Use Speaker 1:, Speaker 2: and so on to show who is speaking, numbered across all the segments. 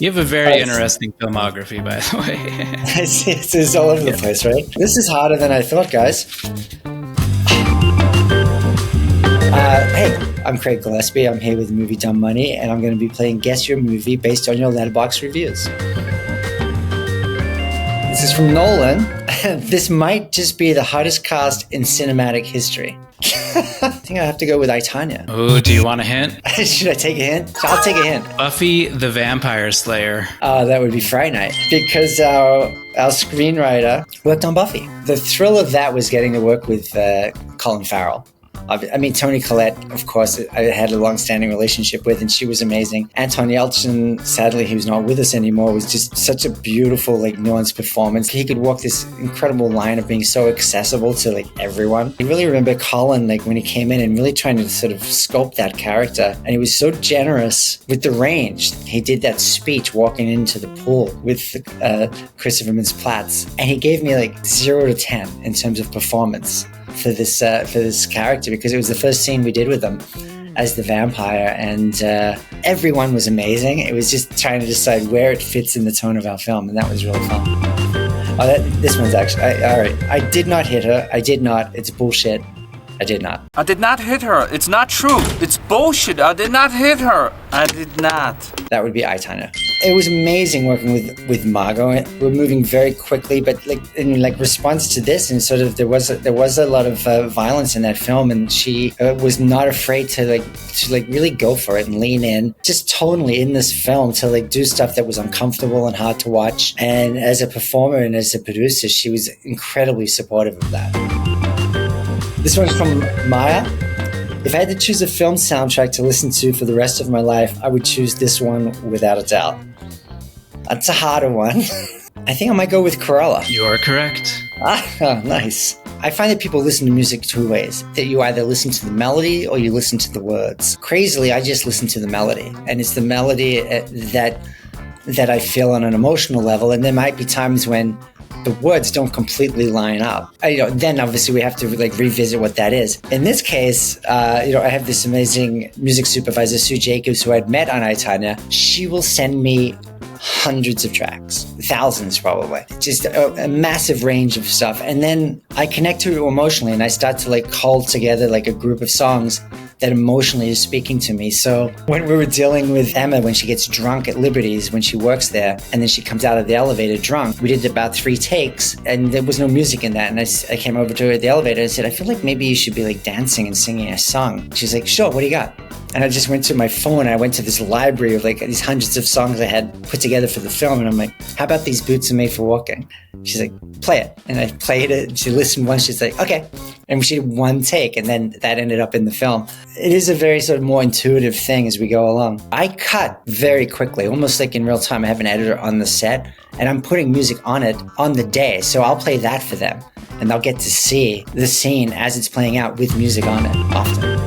Speaker 1: You have a very interesting filmography, by the way.
Speaker 2: It's all over the place, right? This is harder than I thought, guys. Hey, I'm Craig Gillespie. I'm here with Movie Dumb Money, and I'm going to be playing Guess Your Movie based on your Letterboxd reviews. This is from Nolan. This might just be the hottest cast in cinematic history. I think I have to go with Tonya.
Speaker 1: Oh, do you want a hint?
Speaker 2: Should I take a hint? I'll take a hint.
Speaker 1: Buffy the Vampire Slayer.
Speaker 2: That would be Fright Night, because our screenwriter worked on Buffy. The thrill of that was getting to work with Colin Farrell. I mean, Toni Collette, of course, I had a long-standing relationship with, and she was amazing. Anton Yelchin, sadly, he was not with us anymore, was just such a beautiful, nuanced performance. He could walk this incredible line of being so accessible to, everyone. I really remember Colin, when he came in and really trying to sort of sculpt that character, and he was so generous with the range. He did that speech walking into the pool with Christopher Mintz-Plasse, and he gave me, 0 to 10 in terms of performance for this character, because it was the first scene we did with him as the vampire, and everyone was amazing. It was just trying to decide where it fits in the tone of our film, and that was really fun. This one's actually all right. I did not hit her. I did not. It's bullshit. I did not.
Speaker 3: I did not hit her. It's not true. It's bullshit. I did not hit her. I did not.
Speaker 2: That would be Tonya. It was amazing working with Margot. We're moving very quickly, but in response to this, and sort of there was a lot of violence in that film, and she was not afraid to really go for it and lean in, just tonally in this film to do stuff that was uncomfortable and hard to watch. And as a performer and as a producer, she was incredibly supportive of that. This one's from Maya. If I had to choose a film soundtrack to listen to for the rest of my life, I would choose this one without a doubt. That's a harder one. I think I might go with Cruella.
Speaker 1: You are correct.
Speaker 2: Nice. I find that people listen to music two ways. That you either listen to the melody or you listen to the words. Crazily, I just listen to the melody. And it's the melody that I feel on an emotional level. And there might be times when the words don't completely line up. Then obviously we have to revisit what that is. In this case, I have this amazing music supervisor, Sue Jacobs, who I'd met on Tonya. She will send me hundreds of tracks, thousands probably, just a massive range of stuff. And then I connect to it emotionally, and I start to cull together a group of songs that emotionally is speaking to me. So when we were dealing with Emma, when she gets drunk at Liberty's, when she works there, and then she comes out of the elevator drunk, we did about 3 takes, and there was no music in that. And I came over to her at the elevator and said, I feel like maybe you should be dancing and singing a song. She's like, sure, what do you got? And I just went to my phone, and I went to this library of these hundreds of songs I had put together for the film. And I'm like, how about These Boots Are Made for Walking? She's like, play it. And I played it, and she listened once. She's like, okay. And she did 1 take, and then that ended up in the film. It is a very sort of more intuitive thing as we go along. I cut very quickly, almost in real time. I have an editor on the set, and I'm putting music on it on the day. So I'll play that for them, and they'll get to see the scene as it's playing out with music on it often.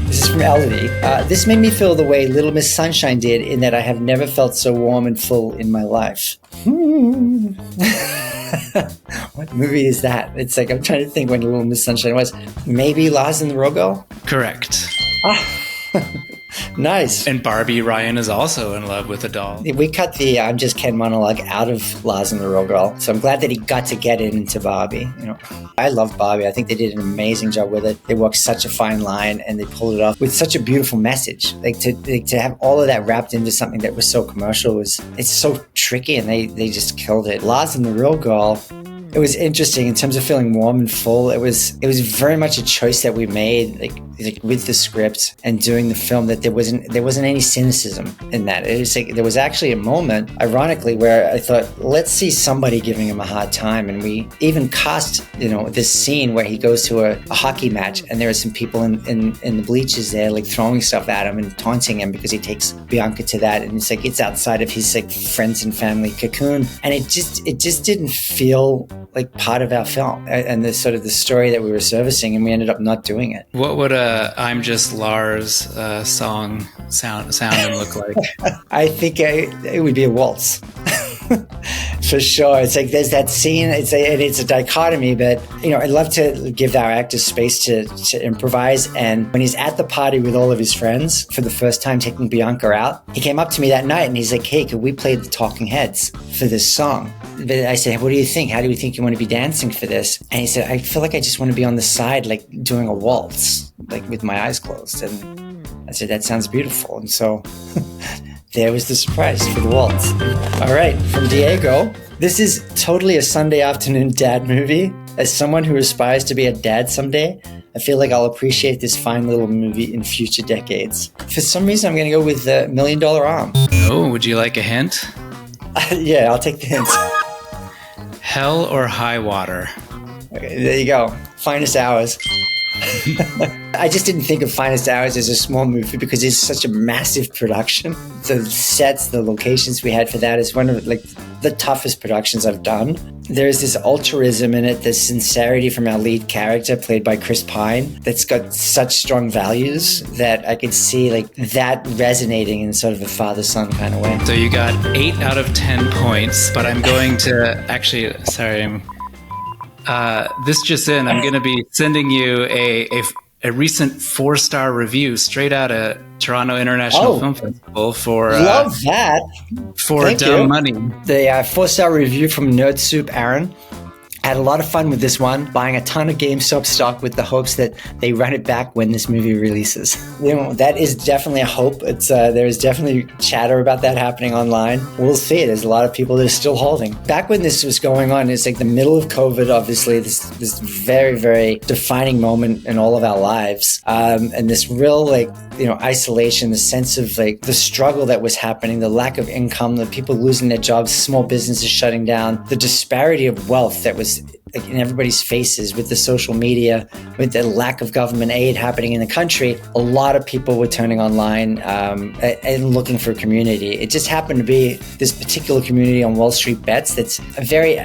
Speaker 2: This is from Elodie. This made me feel the way Little Miss Sunshine did, in that I have never felt so warm and full in my life. What movie is that? It's I'm trying to think when Little Miss Sunshine was. Maybe Lars and the Real Girl?
Speaker 1: Correct.
Speaker 2: Nice.
Speaker 1: And Barbie Ryan is also in love with a doll.
Speaker 2: We cut the I'm Just Ken monologue out of Lars and the Real Girl, so I'm glad that he got to get it into Barbie. I love Barbie. I think they did an amazing job with it. They walked such a fine line, and they pulled it off with such a beautiful message. To have all of that wrapped into something that was so commercial it's so tricky, and they just killed it. Lars and the Real Girl, it was interesting in terms of feeling warm and full. It was very much a choice that we made, with the script and doing the film, that there wasn't any cynicism in that. It was there was actually a moment, ironically, where I thought, let's see somebody giving him a hard time, and we even cast this scene where he goes to a hockey match, and there are some people in the bleachers there throwing stuff at him and taunting him because he takes Bianca to that, and it's outside of his friends and family cocoon, and it just didn't feel like part of our film and the sort of the story that we were servicing, and we ended up not doing it.
Speaker 1: What would a I'm Just Lars song sound and look like?
Speaker 2: I think it would be a waltz. For sure. It's like there's that scene, it's a dichotomy, but I love to give our actors space to improvise. And when he's at the party with all of his friends for the first time taking Bianca out, he came up to me that night and he's like, hey, could we play the Talking Heads for this song? But I said, what do you think? How do you think you want to be dancing for this? And he said, I feel like I just want to be on the side, like doing a waltz, like with my eyes closed. And I said, that sounds beautiful. And so there was the surprise for the waltz. All right, from Diego. This is totally a Sunday afternoon dad movie. As someone who aspires to be a dad someday, I feel like I'll appreciate this fine little movie in future decades. For some reason, I'm going to go with the $1 Million Arm.
Speaker 1: Oh, would you like a hint?
Speaker 2: Yeah, I'll take the hint.
Speaker 1: Hell or High Water?
Speaker 2: Okay, there you go. Finest Hours. I just didn't think of Finest Hours as a small movie because it's such a massive production. The sets, the locations we had for that is one of the toughest productions I've done. There's this altruism in it, this sincerity from our lead character played by Chris Pine that's got such strong values that I could see that resonating in sort of a father-son kind of way.
Speaker 1: So you got 8 out of 10 points, but I'm going to actually, this just in, I'm going to be sending you a recent 4-star review straight out of Toronto International Film Festival for
Speaker 2: love that
Speaker 1: for
Speaker 2: Thank
Speaker 1: Dumb
Speaker 2: you.
Speaker 1: Money.
Speaker 2: The 4-star review from Nerd Soup Aaron. Had a lot of fun with this one, buying a ton of GameStop stock with the hopes that they run it back when this movie releases. That is definitely a hope. There is definitely chatter about that happening online. We'll see. There's a lot of people that are still holding. Back when this was going on, it's like the middle of COVID, obviously, this very, very defining moment in all of our lives. And this real, isolation, the sense of the struggle that was happening, the lack of income, the people losing their jobs, small businesses shutting down, the disparity of wealth that was in everybody's faces with the social media, with the lack of government aid happening in the country. A lot of people were turning online and looking for community. It just happened to be this particular community on Wall Street Bets that's a very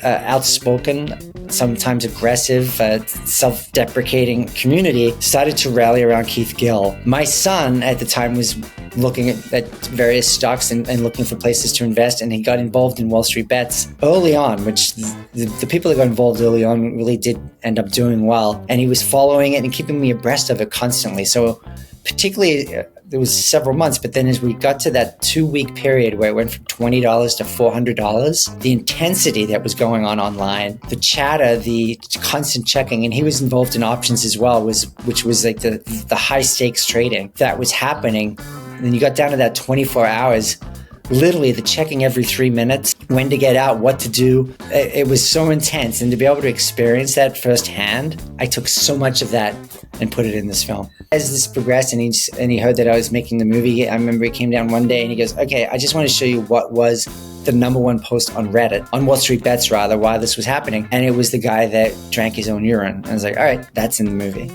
Speaker 2: outspoken, sometimes aggressive, self-deprecating community started to rally around Keith Gill. My son at the time was looking at various stocks and looking for places to invest, and he got involved in Wall Street Bets early on, which the people that got involved early on really did end up doing well. And he was following it and keeping me abreast of it constantly. So particularly, there was several months, but then as we got to that 2-week period where it went from $20 to $400, the intensity that was going on online, the chatter, the constant checking, and he was involved in options as well, which was the high stakes trading that was happening. And then you got down to that 24 hours, literally the checking every 3 minutes, when to get out, what to do. It was so intense. And to be able to experience that firsthand, I took so much of that and put it in this film. As this progressed and he heard that I was making the movie, I remember he came down one day and he goes, okay, I just want to show you what was the #1 post on Reddit, on Wall Street Bets rather, while this was happening. And it was the guy that drank his own urine. I was like, all right, that's in the movie.